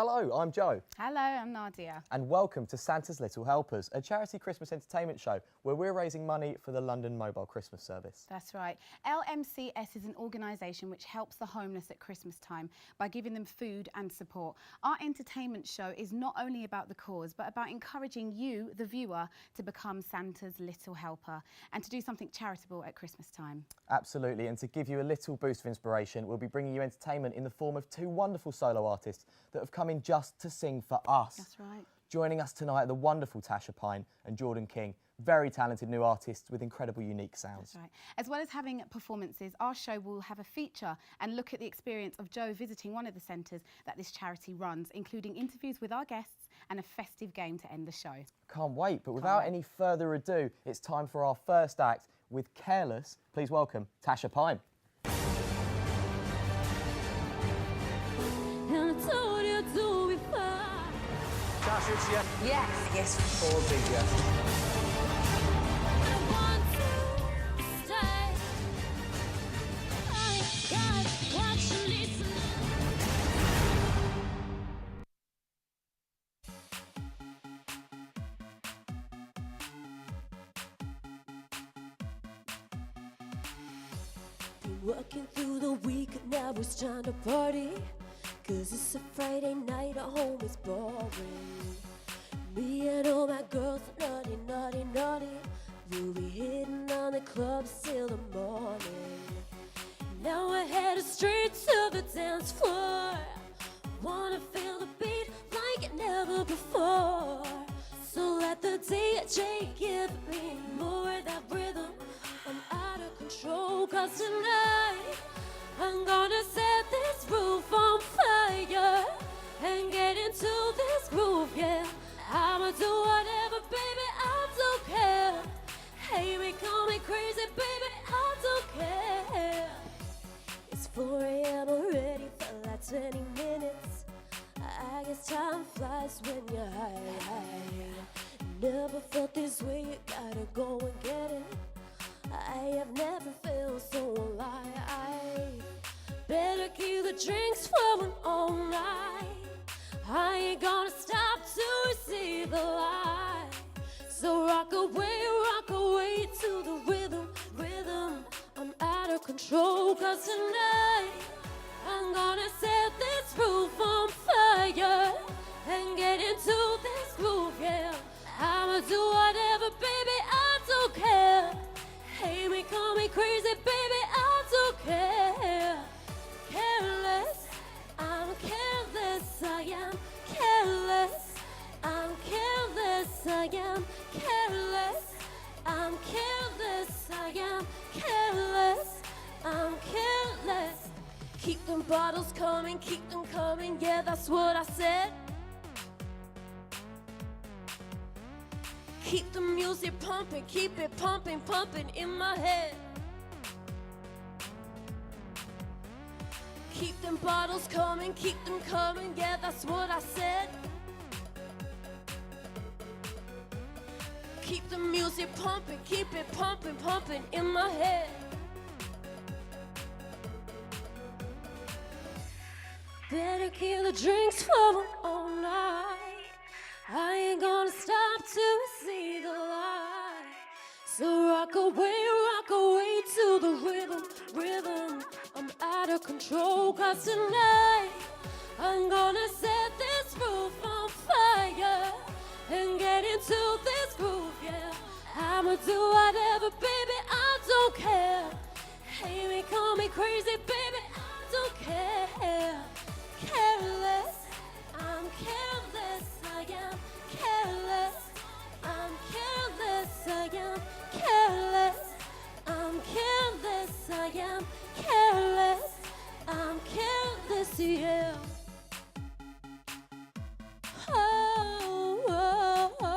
Hello, I'm Joe. Hello, I'm Nadia. And welcome to Santa's Little Helpers, a charity Christmas entertainment show where we're raising money for the London Mobile Christmas Service. That's right. LMCS is an organisation which helps the homeless at Christmas time by giving them food and support. Our entertainment show is not only about the cause, but about encouraging you, the viewer, to become Santa's little helper and to do something charitable at Christmas time. Absolutely, and to give you a little boost of inspiration, we'll be bringing you entertainment in the form of two wonderful solo artists that have come in just to sing for us. That's right. Joining us tonight are the wonderful Pyne and Jordan King, very talented new artists with incredible unique sounds. That's right. As well as having performances, our show will have a feature and look at the experience of Joe visiting one of the centres that this charity runs, including interviews with our guests and a festive game to end the show. Can't wait, but without any further ado, it's time for our first act with Careless. Please welcome Pyne. Yes. Yes. All big yes. Working through the week, now it's time to party. 'Cause it's a Friday night, at home is boring. Me and all my girls, naughty, naughty, naughty. We'll be hitting on the clubs till the morning. Now we're headed straight to the dance floor. Wanna feel the beat like never before. So let the DJ give me more of that rhythm. I'm out of control, 'cause tonight I'm gonna set this roof on fire and get into this groove, yeah. I'ma do whatever, baby, I don't care. Hate me, call me crazy, baby, I don't care. It's 4 a.m. already, felt like 20 minutes. I guess time flies when you're high. Never felt this way, you gotta go and get it. I have never felt so alive. Better keep the drinks flowing all night. I ain't gonna stop till we see the light. So rock away to the rhythm, rhythm. I'm out of control, 'cause tonight I'm gonna set this roof on fire and get into this groove, yeah. I'ma do whatever, baby, I don't care. Hate me, call me crazy, baby, I don't care. Careless, I'm careless, I am careless. I'm careless, I am careless. I'm careless, I am careless. I'm careless. Keep them bottles coming, yeah, that's what I said. Keep the music pumping, keep it pumping, pumping in my head. Keep them bottles coming, yeah, that's what I said. Keep the music pumping, keep it pumping, pumping in my head. Better keep the drinks flowing all night. I ain't gonna stop till we see the light. So rock away to the rhythm, rhythm. I'm out of control, 'cause tonight I'm gonna set this roof on fire and get into this groove, yeah. I'ma do whatever, baby, I don't care. Hate me, call me crazy, baby, I don't care. Careless, I'm careless, I am careless. I'm careless, I am careless. I'm careless, I am careless. I'm careless, yeah. Oh, oh, oh.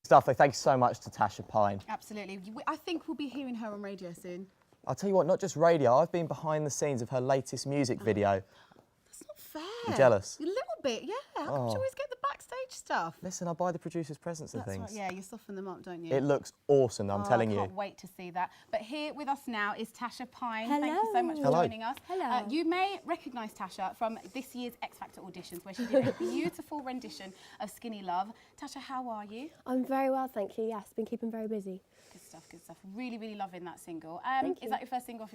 Stuff. Thank you so much to Pyne. Absolutely. I think we'll be hearing her on radio soon. I'll tell you what, not just radio, I've been behind the scenes of her latest music video. That's not fair. You jealous? A little bit, yeah. How come she always get the backstage stuff. Listen, I buy the producers presents and That's things. right. Yeah, you soften them up, don't you? It looks awesome, I'm telling I you. can't wait to see that. But here with us now is Tasha Pyne. Thank you so much for Hello. joining us. Hello. You may recognise Tasha from this year's X Factor auditions, where she did a beautiful rendition of Skinny Love. Tasha, how are you? I'm very well, thank you. Yes, been keeping very busy. Good stuff, good stuff. Really, really loving that single. Thank Is you. that your first single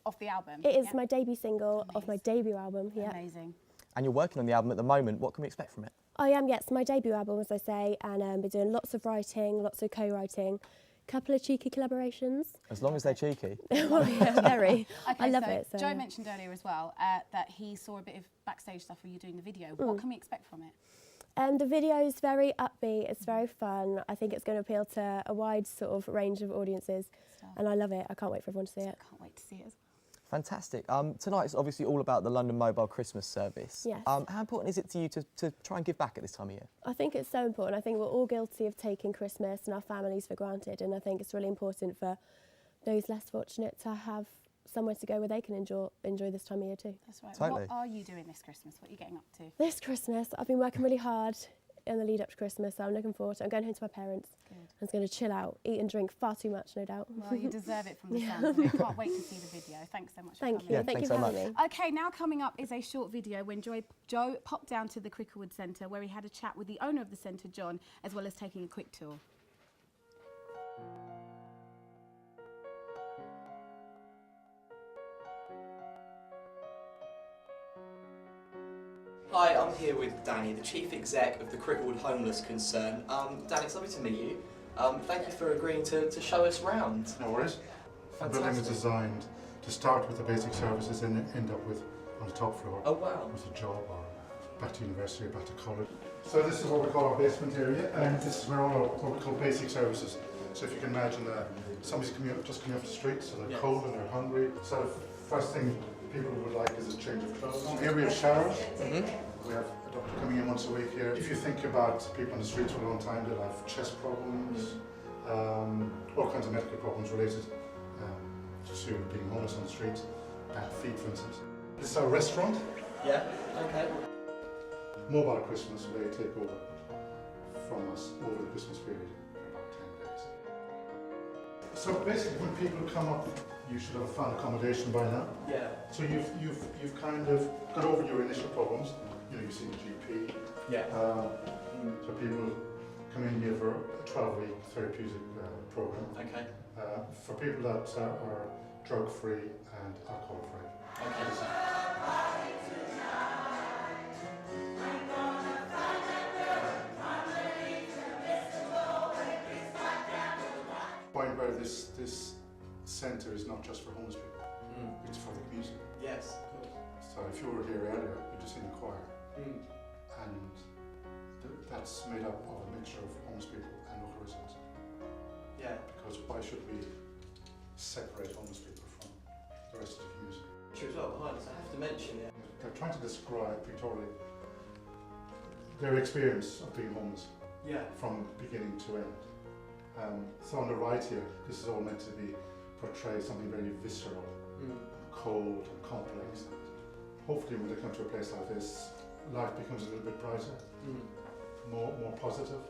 off the album? It is Yeah? my debut single of my debut album. Yeah. Amazing. And you're working on the album at the moment. What can we expect from it? I am, yes, my debut album, as I say, and been doing lots of writing, lots of co-writing, couple of cheeky collaborations. As long as they're cheeky. Well, yeah, very. Okay, I love so it. So. Joe mentioned earlier as well that he saw a bit of backstage stuff where you're doing the video. What can we expect from it? The video is very upbeat, it's very fun. I think it's going to appeal to a wide sort of range of audiences, and I love it. I can't wait for everyone to see it. Can't wait to see it as well. Fantastic. Tonight is obviously all about the London Mobile Christmas service. Yes. How important is it to you to try and give back at this time of year? I think it's so important. I think we're all guilty of taking Christmas and our families for granted, and I think it's really important for those less fortunate to have somewhere to go where they can enjoy this time of year too. That's right. Totally. What are you doing this Christmas? What are you getting up to? This Christmas, I've been working really hard in the lead up to Christmas, so I'm looking forward to it. I'm going home to my parents. Good. I'm just going to chill out, eat and drink far too much, no doubt. Well, you deserve it from the sound of it. Can't wait to see the video. Thanks so much for Thank coming. you. Yeah, Thank you thanks for so having me. Okay, now coming up is a short video when Joe popped down to the Cricklewood Centre where he had a chat with the owner of the centre, John, as well as taking a quick tour. Hi, I'm here with Danny, the Chief Exec of the Cricklewood Homeless Concern. Danny, it's lovely to meet you. Thank you for agreeing to show us around. No worries. The building is designed to start with the basic services and end up with, on the top floor, Oh wow. with a job or back to university or back to college. So this is what we call our basement area, and this is where all our what we call basic services. So if you can imagine somebody's just coming off the street, so they're Yes. cold and they're hungry. So the first thing people would like is a change of clothes. Here we have showers. We have a doctor coming in once a week here. If you think about people on the streets for a long time, they'll have chest problems, all kinds of medical problems related to being homeless on the streets, bad feet for instance. This is our restaurant. Yeah, okay. Mobile Christmas, they take over from us over the Christmas period for about 10 days. So basically when people come up, you should have found accommodation by now. Yeah. So you've kind of got over your initial problems. You know, you've seen the GP. Yeah. So people come in here for a 12-week therapeutic program. Okay. For people that are drug-free and alcohol-free. Okay. Point where this centre is not just for homeless people, it's for the community. Yes, of course. So if you were here earlier, you'd just seen the choir, and that's made up of a mixture of homeless people and local residents. Yeah. Because why should we separate homeless people from the rest of the community? True as well, behind us, I have to mention it. They're trying to describe pictorially their experience of being homeless Yeah. from beginning to end. So on the right here, this is all meant to be portray something very visceral, cold and complex. Hopefully when they come to a place like this, life becomes a little bit brighter, more positive,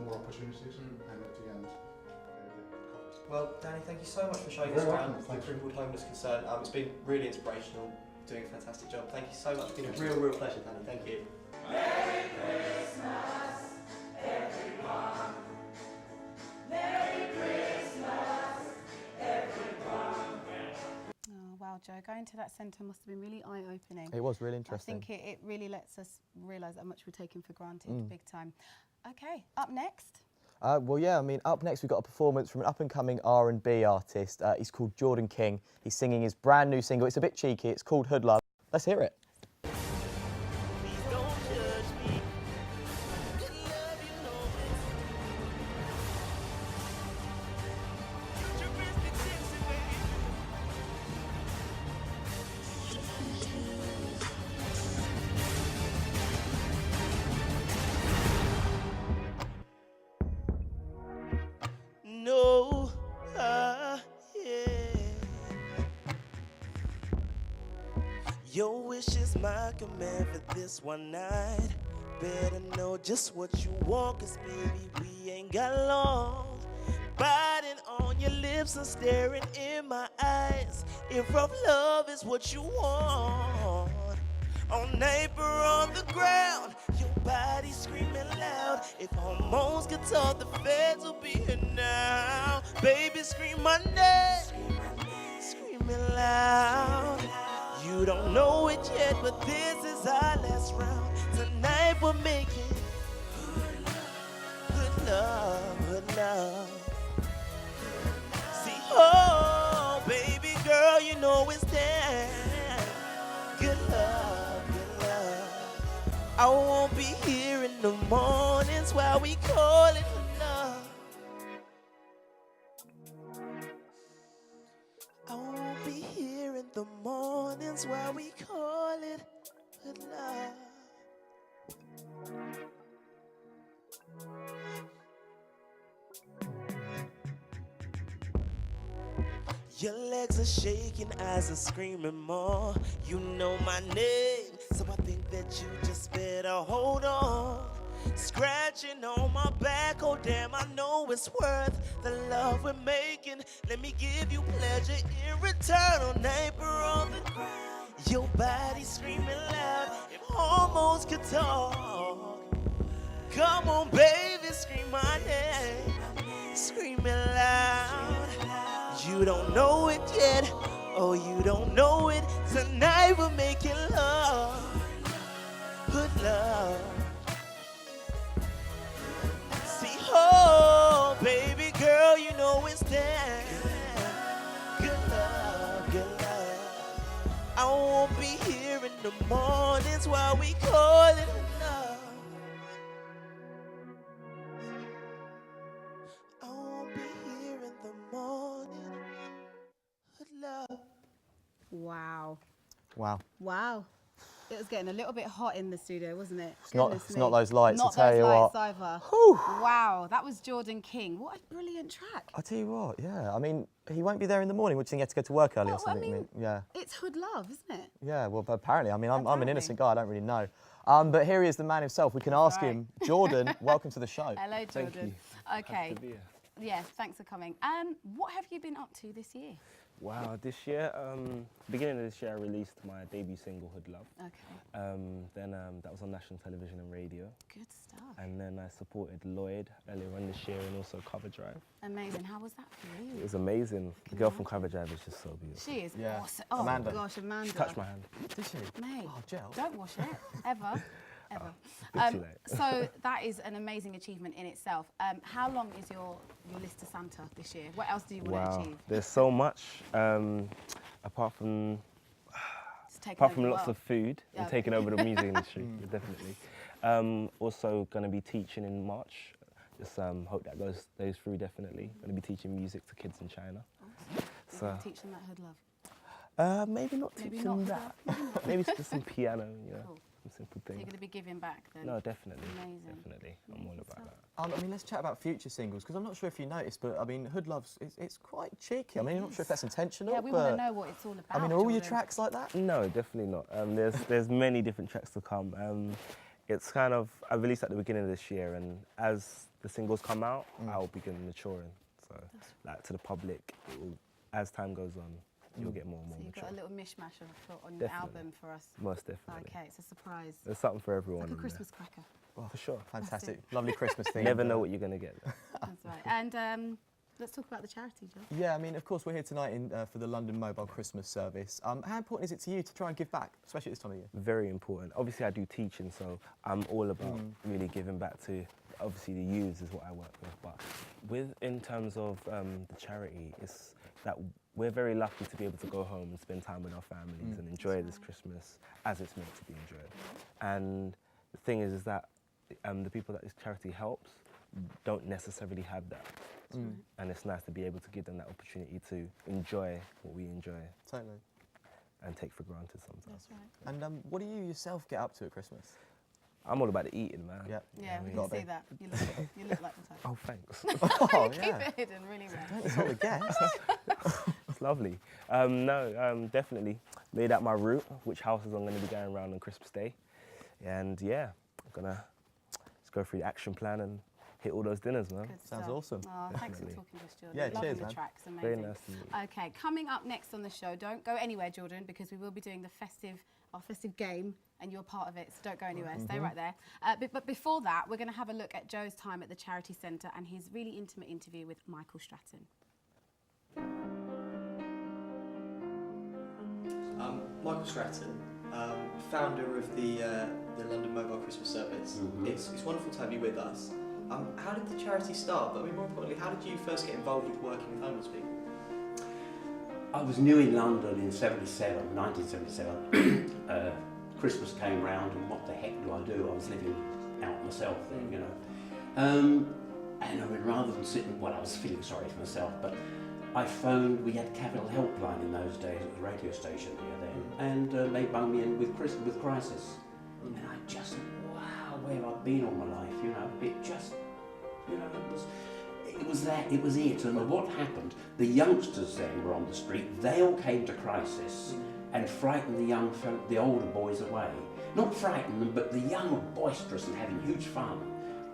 more opportunities, and at the end, Well, Danny, thank you so much for showing You're us around welcome, the thank you. Cricklewood Homeless Concern. It's been really inspirational, doing a fantastic job. Thank you so much. It's been a real pleasure, Danny. Thank you. Oh, wow, Joe, going to that centre must have been really eye-opening. It was really I interesting. think it really lets us realise how much we're taking for granted, big time. Okay, up next. Well, yeah, I mean, up next we've got a performance from an up-and-coming R&B artist. He's called Jordan King. He's singing his brand new single. It's a bit cheeky. It's called Hood Love. Let's hear it. No, yeah. Your wish is my command for this one night. better know just what you want, 'cause baby, we ain't got long. Biting on your lips and staring in my eyes. If rough love is what you want, on neighbor on the ground, your body screaming loud. If hormones could talk, the feds will be here now. Baby, scream my name, screaming loud. You don't know it yet, but this is our last round. Tonight we're making good love, good love. See, oh, baby girl, you know it's there. Good love, good love. I won't be here in the mornings while we call it love. I won't be here in the mornings while we call it good love. Your legs are shaking, eyes are screaming more. You know my name, so I think that you just better hold on. Scratching on my back, oh damn, I know it's worth the love we're making. Let me give you pleasure in return, oh neighbor on the ground. Your body screaming loud, if hormones could talk. Come on, baby, scream my name, screaming loud. You don't know it yet, oh you don't know it. Tonight we're making love, good love. See, oh baby girl, you know it's there. Good love, good love. I won't be here in the mornings while we call it love. I won't be here in the morning. Love. Wow. Wow. Wow. It was getting a little bit hot in the studio, wasn't it? It's not those lights, Not I tell those you lights what. either. Whew. Wow, that was Jordan King. What a brilliant track. I tell you what, yeah. I mean, he won't be there in the morning. Would you think he had to go to work early or Well, I something? mean, Yeah. it's hood love, isn't it? Yeah, well, apparently. I mean, I'm an Apparently. innocent guy. I don't really know. But here he is, the man himself. We can ask right. him. Jordan, welcome to the show. Hello, Jordan. Okay. Happy to be here. Yes, thanks for coming. What have you been up to this year? Wow, this year, beginning of this year, I released my debut single, Hood Love. Okay. Then that was on national television and radio. Good stuff. And then I supported Lloyd earlier on this year and also Cover Drive. Amazing. How was that for It you? was amazing. The girl from Cover Drive is just so beautiful. She is Yeah. awesome. Oh Amanda. gosh, Amanda. She touched my hand. Did she? Mate, Oh, gel. don't wash it, ever. Ever. bit too late. So that is an amazing achievement in itself. How long is your list to Santa this year? What else do you want to Wow, achieve? there's so much. Apart from It's taken apart over from the lots world. of food Yeah. and taking over the music industry, definitely. Also going to be teaching in March. Just hope that goes through, definitely. Going to be teaching music to kids in China. You're So gonna teach them that hood love. maybe not Maybe teaching not that. Maybe just some piano, Cool. some simple So you're things. going to be giving back then? No, definitely. Amazing. Definitely. I'm all about that. I mean, let's chat about future singles, because I'm not sure if you noticed, but I mean, Hood Love's, it's quite cheeky. I mean, I'm not sure if that's intentional, Yeah, we but want to know what it's all about. I mean, are all your Jordan. tracks like that? No, definitely not. There's many different tracks to come. It's kind of, I released at the beginning of this year, and as the singles come out, I'll begin maturing. So, like, to the public, as time goes on, you'll get more and more So you've mature. got a little mishmash of a thought on your Definitely. album for us. Most definitely. Okay, it's a surprise. There's something for everyone. Like a in there. Christmas cracker. For sure. Fantastic. Lovely Christmas theme. Never know what you're going to get. That's right. And let's talk about the charity, Joe. Yeah, I mean, of course, we're here tonight for the London Mobile Christmas service. How important is it to you to try and give back, especially at this time of year? Very important. Obviously, I do teaching, so I'm all about really giving back to, obviously, the youths is what I work with. But in terms of the charity, it's that we're very lucky to be able to go home and spend time with our families and enjoy this Christmas as it's meant to be enjoyed. And the thing is that the people that this charity helps don't necessarily have that. And it's nice to be able to give them that opportunity to enjoy what we enjoy Totally. and take for granted sometimes. That's right. And what do you yourself get up to at Christmas? I'm all about the eating, man. Yeah. Yeah, we Gotta can see be. that. You look like the type. Oh, thanks. Oh, Keep yeah. it hidden, really well. Don't insult the guests. It's lovely. Definitely made that my route, which houses I'm going to be going around on Christmas Day. And yeah, gonna just go through the action plan and hit all those dinners, man. Good Sounds stuff. awesome. Oh, thanks for Definitely. talking to us, Jordan. Yeah, Lovely cheers, the man. tracks, amazing. Very nice to meet you. Okay, coming up next on the show, don't go anywhere, Jordan, because we will be doing our festive game, and you're part of it, so don't go anywhere. Stay right there. But before that, we're going to have a look at Joe's time at the charity centre and his really intimate interview with Michael Stratton. Michael Stratton, founder of the London Mobile Christmas Service. It's wonderful to have you with us. How did the charity start? But I mean, more importantly, how did you first get involved with working with homeless people? I was new in London in 1977. Christmas came round, and what the heck do I do? I was living out myself then, you know. And I mean, rather than sitting, well, I was feeling sorry for myself, but I phoned, we had Capital Helpline in those days at the radio station here then, and they bunged me in with Crisis. And I just thought, wow, where have I been all my life, you know? It just, you know, it was it. And what happened, the youngsters then were on the street, they all came to Crisis and frightened the young folk, the older boys away. Not frightened them, but the young were boisterous and having huge fun.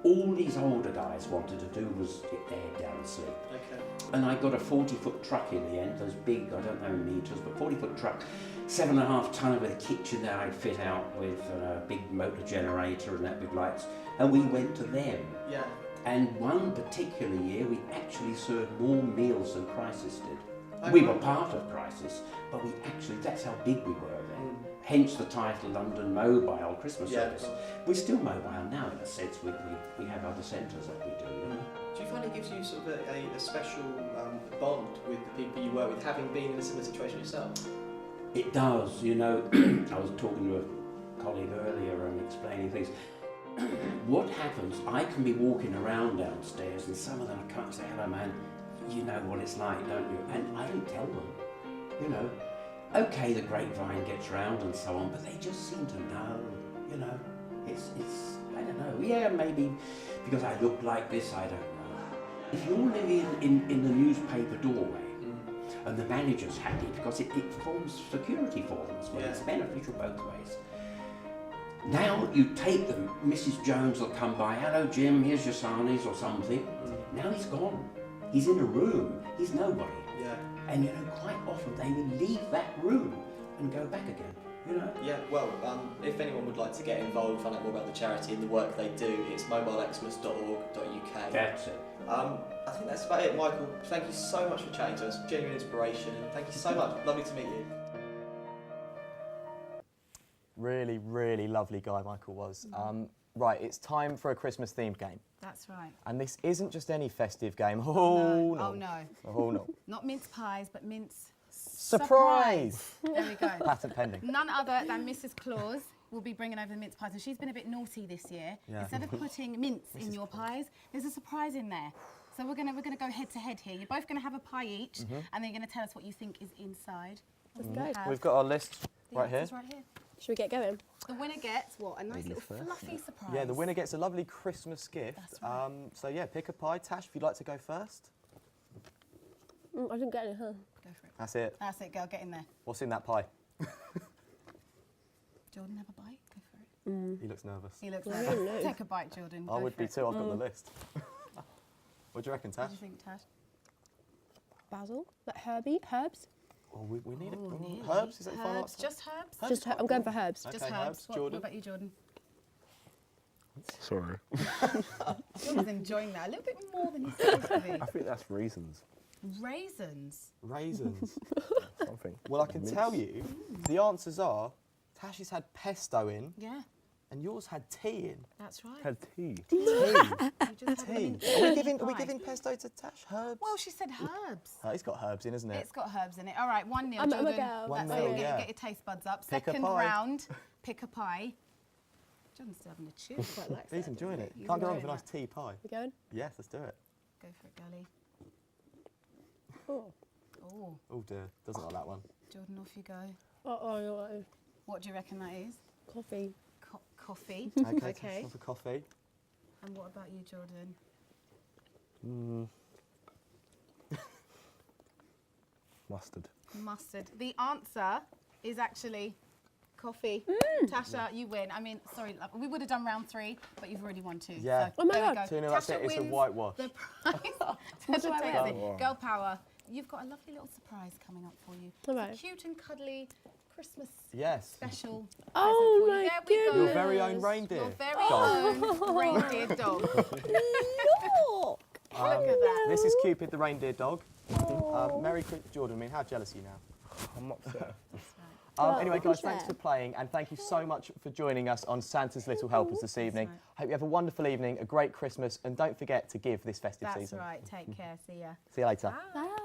All these older guys wanted to do was get their head down and sleep. Okay. And I got a 40-foot truck in the end, those big, I don't know meters, but 40-foot truck, 7.5 tonne with a kitchen that I'd fit out with a big motor generator and that big lights. And we went to them. Yeah. And one particular year, we actually served more meals than Crisis did. Oh, We wow. were part of Crisis, but we actually, that's how big we were then. Hence the title London Mobile Christmas Service. We're still mobile now in a sense. We have other centres that we do. You know? Do you find it gives you sort of a special bond with the people you work with, having been in a similar situation yourself? It does, you know. I was talking to a colleague earlier and explaining things. What happens, I can be walking around downstairs and some of them come and say, hello man, you know what it's like, don't you? And I don't tell them, you know. Okay, the grapevine gets round and so on, but they just seem to know, you know. It's I don't know, yeah, maybe because I look like this, I don't know. If you're living in the newspaper doorway, and the manager's happy because it forms security for them as well, it's beneficial both ways. Now you take them, Mrs. Jones will come by, hello Jim, here's your sarnies or something. Now he's gone. He's in a room, he's nobody. Yeah. And you know, quite often they will leave that room and go back again, you know? Yeah, well, if anyone would like to get involved, find out more about the charity and the work they do, it's mobilexmas.org.uk. That's it. I think that's about it, Michael. Thank you so much for chatting to us. Genuine inspiration, and thank you so much. Lovely to meet you. Really, really lovely guy Michael was. Right, it's time for a Christmas themed game. That's right. And this isn't just any festive game. Oh, no. Oh, no. Oh, no. Not mince pies, but mince Surprise! There we go. Patent pending. None other than Mrs. Claus will be bringing over the mince pies, and she's been a bit naughty this year. Yeah. Instead of putting mince in your pies, there's a surprise in there. So we're gonna go head to head here. You're both gonna have a pie each, and then you're gonna tell us what you think is inside. Let's go. We've got our list The right here. answer's right here. Should we get going? The winner gets what? A nice little fluffy surprise. Yeah, the winner gets a lovely Christmas gift. That's right. So yeah, pick a pie. Tash, if you'd like to go first. I didn't get any, huh? Go for it. That's it. That's it, girl. Get in there. What's in that pie? Jordan, have a bite. Go for it. He looks nervous. He looks I nervous. don't know. Take a bite, Jordan. I Go would for be it. too. I've got the list. What do you reckon, What Tash? do you think, Tash? Basil, like herbs. Oh, we need it. nearly. Herbs? Is that your final Herbs, answer? just herbs? Herbs? I'm going for herbs. Okay, Just herbs. herbs. What Jordan? about you, Jordan? Sorry. Jordan's enjoying that a little bit more than he's supposed to be. I think that's raisins. Raisins. Raisins. Something. Well, I can tell you, the answers are, Tash has had pesto in, Yeah, and yours had tea in. that's right. Had tea. Tea. You just had Tea. them Are we in giving pie. pesto to Tash? Herbs? Well, she said herbs. It's got herbs in, isn't it? It's got herbs in it. All right, 1-0, I'm a Jordan. girl. 1-0, That's it. yeah. Get your taste buds up. Pick a Second pie. round, pick a pie. Jordan's still having a chew. Quite like He's that. enjoying it. He's Can't go wrong with a enjoying nice tea pie. We going? Yes, let's do it. Go for it, girlie. Oh. Oh, Oh dear, doesn't like that one. Jordan, off you go. Oh. What do you reckon that is? Coffee. Coffee. Okay, Tash, Okay. for coffee. And what about you, Jordan? Mustard. Mustard. The answer is actually coffee. Tasha, you win. I mean, sorry, love, we would have done round 3, but you've already won 2. Yeah. So Oh my there we God. go. 2-0, that's Tasha it. It's a wins whitewash. the prize. What do I Tasha win? takes it. Girl power. You've got a lovely little surprise coming up for you. All It's right. a cute and cuddly Christmas Yes. special. Oh present for you. my There we go. Your very own reindeer. Your very dog. own reindeer dog. Look. Look at that. This is Cupid, the reindeer dog. Merry Christmas, Jordan. I mean, how jealous are you now? I'm upset. Anyway, guys, thanks share. for playing, and thank you so much for joining us on Santa's Little Helpers this evening. right. Hope you have a wonderful evening, a great Christmas, and don't forget to give this festive That's season. right. Take care. See ya. See you later. Bye.